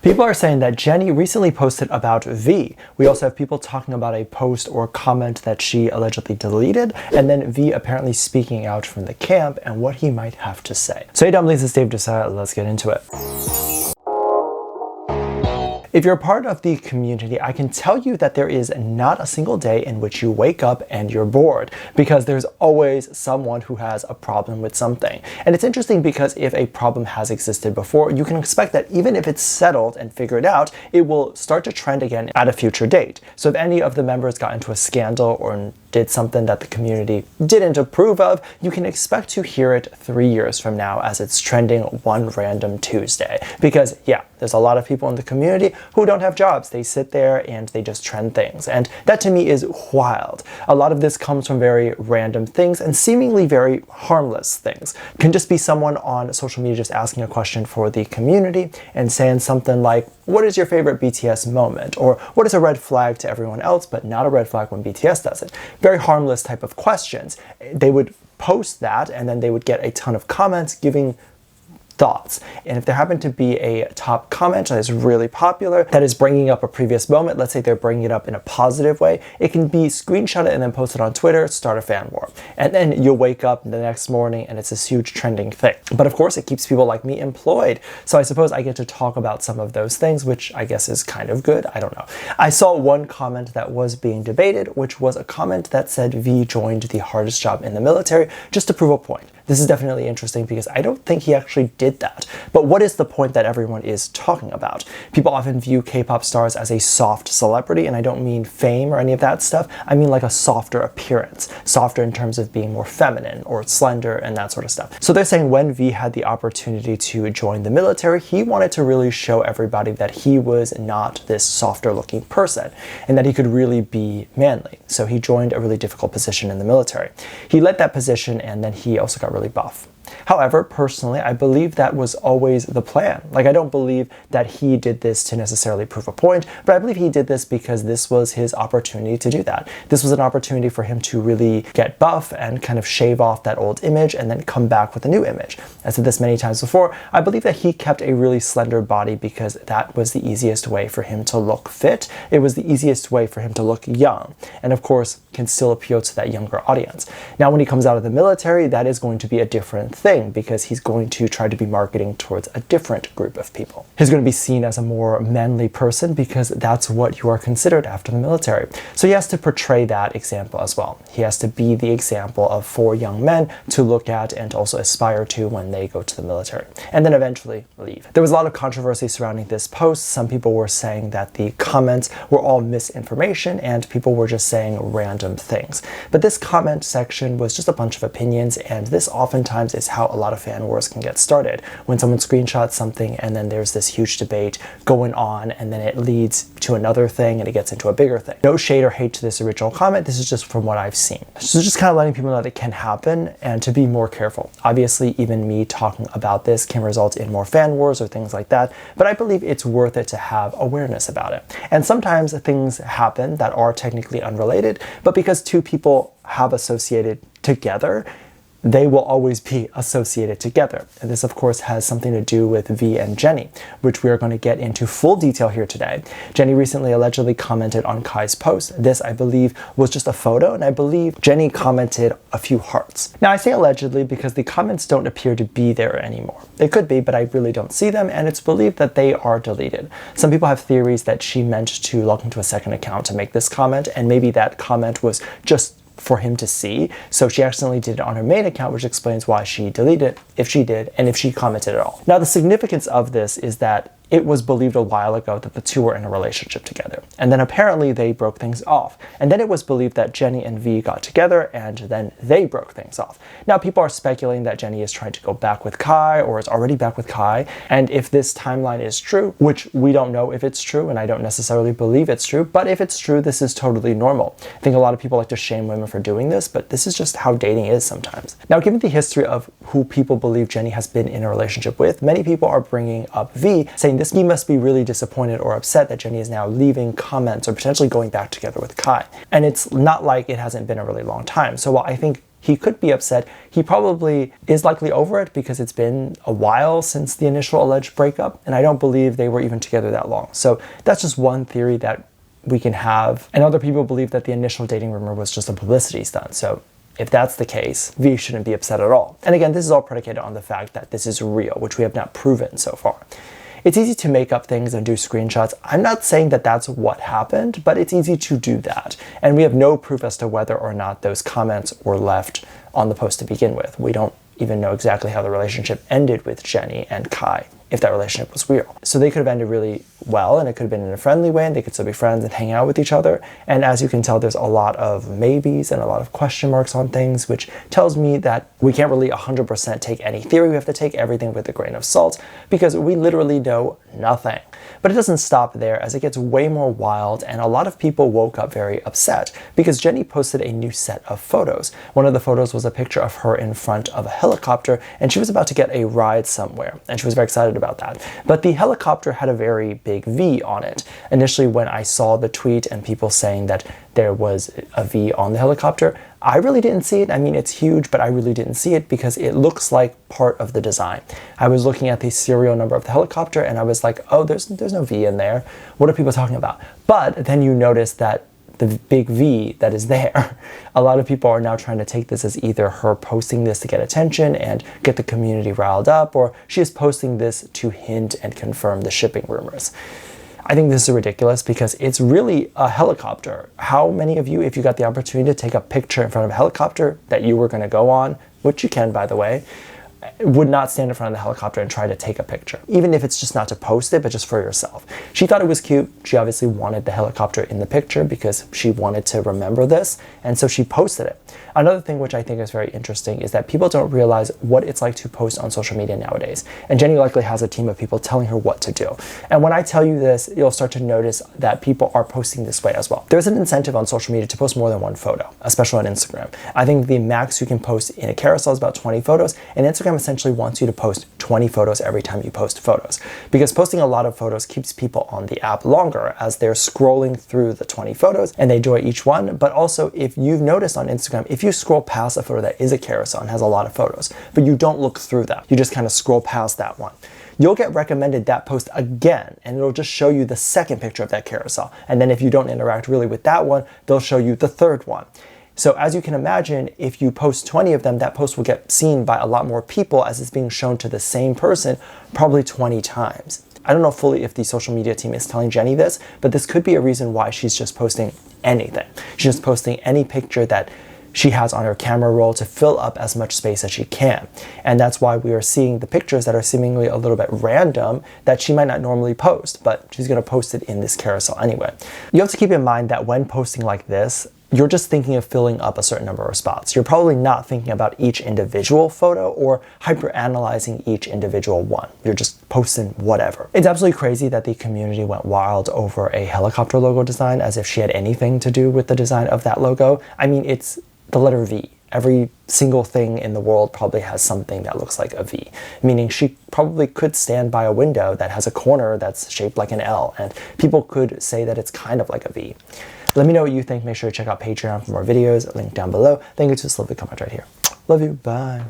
People are saying that Jennie recently posted about V. We also have people talking about a post or comment that she allegedly deleted, and then V apparently speaking out from the camp and what he might have to say. So hey dumplings, it's Dave Desai. Let's get into it. If you're a part of the community, I can tell you that there is not a single day in which you wake up and you're bored, because there's always someone who has a problem with something. And it's interesting because if a problem has existed before, you can expect that even if it's settled and figured out, it will start to trend again at a future date. So if any of the members got into a scandal or did something that the community didn't approve of, you can expect to hear it 3 years from now as it's trending one random Tuesday. Because yeah, there's a lot of people in the community who don't have jobs. They sit there and they just trend things. And that to me is wild. A lot of this comes from very random things and seemingly very harmless things. It can just be someone on social media just asking a question for the community and saying something like, what is your favorite BTS moment? Or what is a red flag to everyone else, but not a red flag when BTS does it? Very harmless type of questions. They would post that and then they would get a ton of comments giving thoughts. And if there happened to be a top comment that is really popular, that is bringing up a previous moment, let's say they're bringing it up in a positive way, it can be screenshotted and then posted on Twitter, start a fan war. And then you'll wake up the next morning and it's this huge trending thing. But of course, it keeps people like me employed. So I suppose I get to talk about some of those things, which I guess is kind of good. I don't know. I saw one comment that was being debated, which was a comment that said V joined the hardest job in the military just to prove a point. This is definitely interesting because I don't think he actually did that. But what is the point that everyone is talking about? People often view K-pop stars as a soft celebrity, and I don't mean fame or any of that stuff. I mean like a softer appearance, softer in terms of being more feminine or slender and that sort of stuff. So they're saying when V had the opportunity to join the military, he wanted to really show everybody that he was not this softer looking person and that he could really be manly. So he joined a really difficult position in the military. He led that position and then he also got really buff. However, personally, I believe that was always the plan. Like, I don't believe that he did this to necessarily prove a point, but I believe he did this because this was his opportunity to do that. This was an opportunity for him to really get buff and kind of shave off that old image and then come back with a new image. I said this many times before, I believe that he kept a really slender body because that was the easiest way for him to look fit. It was the easiest way for him to look young, and of course, can still appeal to that younger audience. Now, when he comes out of the military, that is going to be a different thing because he's going to try to be marketing towards a different group of people. He's going to be seen as a more manly person because that's what you are considered after the military. So he has to portray that example as well. He has to be the example of 4 young men to look at and also aspire to when they go to the military, and then eventually leave. There was a lot of controversy surrounding this post. Some people were saying that the comments were all misinformation and people were just saying random things. But this comment section was just a bunch of opinions, and this oftentimes is how a lot of fan wars can get started. When someone screenshots something and then there's this huge debate going on and then it leads to another thing and it gets into a bigger thing. No shade or hate to this original comment. This is just from what I've seen. So just kind of letting people know that it can happen and to be more careful. Obviously, even me talking about this can result in more fan wars or things like that, but I believe it's worth it to have awareness about it. And sometimes things happen that are technically unrelated, but because 2 people have associated together, they will always be associated together. And this, of course, has something to do with V and Jennie, which we are going to get into full detail here today. Jennie recently allegedly commented on Kai's post. This, I believe, was just a photo, and I believe Jennie commented a few hearts. Now, I say allegedly because the comments don't appear to be there anymore. They could be, but I really don't see them, and it's believed that they are deleted. Some people have theories that she meant to log into a second account to make this comment, and maybe that comment was just for him to see, so she accidentally did it on her main account, which explains why she deleted it, if she did, and if she commented at all. Now, the significance of this is that it was believed a while ago that the 2 were in a relationship together. And then apparently they broke things off. And then it was believed that Jennie and V got together and then they broke things off. Now people are speculating that Jennie is trying to go back with Kai or is already back with Kai. And if this timeline is true, which we don't know if it's true and I don't necessarily believe it's true, but if it's true, this is totally normal. I think a lot of people like to shame women for doing this, but this is just how dating is sometimes. Now, given the history of who people believe Jennie has been in a relationship with, many people are bringing up V, saying this, he must be really disappointed or upset that Jennie is now leaving comments or potentially going back together with Kai. And it's not like it hasn't been a really long time. So while I think he could be upset, he probably is likely over it because it's been a while since the initial alleged breakup, and I don't believe they were even together that long. So that's just one theory that we can have. And other people believe that the initial dating rumor was just a publicity stunt. So if that's the case, V shouldn't be upset at all. And again, this is all predicated on the fact that this is real, which we have not proven so far. It's easy to make up things and do screenshots. I'm not saying that that's what happened, but it's easy to do that. And we have no proof as to whether or not those comments were left on the post to begin with. We don't even know exactly how the relationship ended with Jennie and Kai, if that relationship was real. So they could have ended really well, and it could have been in a friendly way, and they could still be friends and hang out with each other. And as you can tell, there's a lot of maybes and a lot of question marks on things, which tells me that we can't really 100% take any theory. We have to take everything with a grain of salt because we literally know nothing. But it doesn't stop there, as it gets way more wild, and a lot of people woke up very upset because Jennie posted a new set of photos. One of the photos was a picture of her in front of a helicopter, and she was about to get a ride somewhere, and she was very excited about that. But the helicopter had a very big V on it. Initially, when I saw the tweet and people saying that there was a V on the helicopter, I really didn't see it. I mean, it's huge, but I really didn't see it because it looks like part of the design. I was looking at the serial number of the helicopter and I was like, oh, there's no V in there. What are people talking about? But then you notice that the big V that is there, a lot of people are now trying to take this as either her posting this to get attention and get the community riled up, or she is posting this to hint and confirm the shipping rumors. I think this is ridiculous because it's really a helicopter. How many of you, if you got the opportunity to take a picture in front of a helicopter that you were going to go on, which you can, by the way, would not stand in front of the helicopter and try to take a picture, even if it's just not to post it, but just for yourself? She thought it was cute. She obviously wanted the helicopter in the picture because she wanted to remember this, and so she posted it. Another thing which I think is very interesting is that people don't realize what it's like to post on social media nowadays. And Jennie likely has a team of people telling her what to do. And when I tell you this, you'll start to notice that people are posting this way as well. There's an incentive on social media to post more than one photo, especially on Instagram. I think the max you can post in a carousel is about 20 photos, and Instagram essentially wants you to post 20 photos every time you post photos, because posting a lot of photos keeps people on the app longer as they're scrolling through the 20 photos and they enjoy each one. But also, if you've noticed on Instagram, if you scroll past a photo that is a carousel and has a lot of photos, but you don't look through them, you just kind of scroll past that one, you'll get recommended that post again, and it'll just show you the second picture of that carousel. And then if you don't interact really with that one, they'll show you the third one. So as you can imagine, if you post 20 of them, that post will get seen by a lot more people as it's being shown to the same person probably 20 times. I don't know fully if the social media team is telling Jennie this, but this could be a reason why she's just posting anything. She's just posting any picture that she has on her camera roll to fill up as much space as she can. And that's why we are seeing the pictures that are seemingly a little bit random that she might not normally post, but she's going to post it in this carousel anyway. You have to keep in mind that when posting like this, you're just thinking of filling up a certain number of spots. You're probably not thinking about each individual photo or hyper-analyzing each individual one. You're just posting whatever. It's absolutely crazy that the community went wild over a helicopter logo design as if she had anything to do with the design of that logo. I mean, it's the letter V. Every single thing in the world probably has something that looks like a V, meaning she probably could stand by a window that has a corner that's shaped like an L, and people could say that it's kind of like a V. Let me know what you think. Make sure to check out Patreon for more videos. Link down below. Thank you. Just leave a comment right here. Love you. Bye.